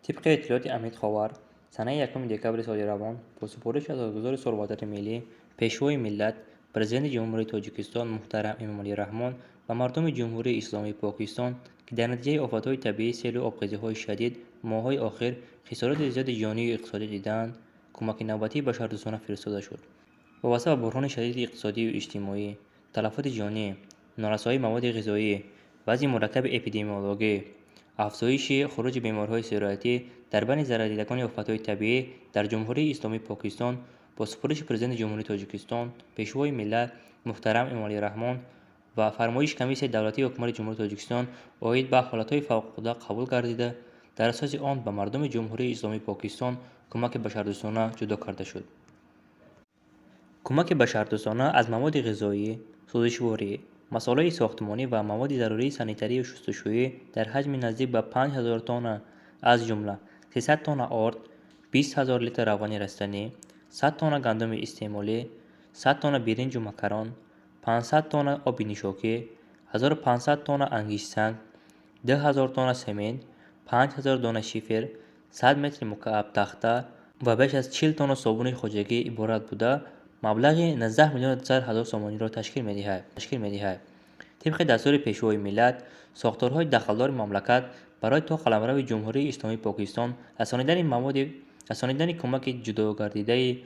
طبق اطلاعات امید خاور سنه 1 دکبر سال روان با سپارش از آزگزار سلطنت ملی پیشوای ملت پرزیدنت جمهوری تاجیکستان محترم امامعلی رحمان و مردم جمهوری اسلامی پاکستان که در نتیجه آفتهای طبیعی سیل و آبخیزی‌های شدید ماه‌های آخر خسارات زیاد جانی و اقتصادی دیدند، کمک نوبتی بشردوستانه فرستاده شد. وابسته به بحران شدید اقتصادی و اجتماعی، تلفات جانی، نارسایی مواد غذایی، وضع مرکب اپیدمیولوژی، افزایش خروج بیماری‌های سرایتی در بین ضرردیدگان آفت‌های طبیعی در جمهوری اسلامی پاکستان با سپارش پرزیدنت جمهوری تاجیکستان پیشوای ملت محترم امامعلی رحمان و فرمایش کمیسیون دولتی حکومت جمهوری تاجیکستان اید به حالتهای فوق‌العاده قبول گردیده در اساس آن به مردم جمهوری اسلامی پاکستان کمک بشردوستانه جدا کرده شد. کمک بشردوستانه از مواد غذایی، سوزشواری، مسائل ساختمانی و مواد ضروری سانیتری و شستشویی در حجم نزدیک به 5000 تن از جمله 300 تن آرد، 20000 لیتر روغن رستنی، 100 تن گندم استعمالی، 100 تن برنج و مکران، 500 تن آب نشاکی، 1500 تن انگشت سنگ، 10000 تن سمنت، 5000 دانه شیفر، 100 متر مکعب تخته و بیش از 40 تن صابون خودروی عبارت بوده مبلغ 19,200,000 سومانی را تشکیل می‌دهد. طبق دستور پیشوای ملت، ساختارهای دخلدار مملکت برای تا قلمرو جمهوری اسلامی پاکستان رسانیدن کمک جداگردیده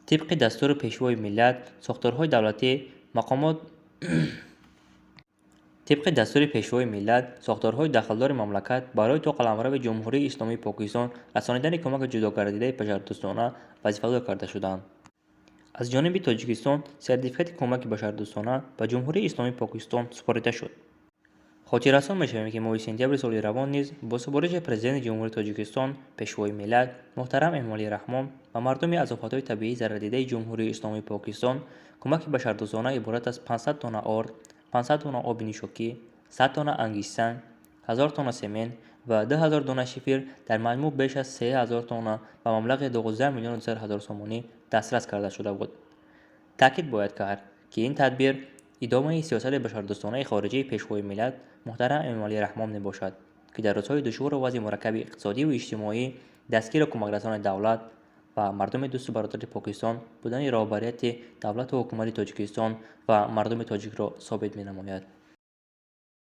طبق دستور پیشوای ملت، ساختارهای دولتی مقامات طبق دستور پیشوای ملت، ساختارهای دخلدار مملکت برای تا قلمرو جمهوری اسلامی پاکستان رسانیدن کمک جداگردیده بشردوستانه وظیفه‌دار کرده شدند. از جانب تاجیکستان سرتیفیکت کمک بشردوستانه به جمهوری اسلامی پاکستان سپرده شد. خاطررسان می‌شویم که ماه سپتامبر سال روان نیز با سپارش پرزیدنت جمهوری تاجیکستان پیشوای ملت محترم امامعلی رحمان و مردم از آفت‌های طبیعی ضرردیده جمهوری اسلامی پاکستان کمک بشردوستانه عبارت از 500 تن آرد، 500 تن آب نشاکی، 100 تن انگشت سنگ، 1000 تن سمنت و 10000 دانه شیفر در مجموع بیش از 3000 تن به مبلغ 12,200,000 سومانی دسترس کرده شده بود. تاکید باید کرد که این تدبیر ادامه سیاست بشردوستانه خارجی پیشوای ملت محترم امامعلی رحمان میباشد که در روزهای دشوار و وضع مرکب اقتصادی و اجتماعی دستگیر کمکرسان دولت و مردم دوست و برادر پاکستان بودن رهبریت دولت و حکومت تاجیکستان و مردم تاجیک را ثابت می‌نماید.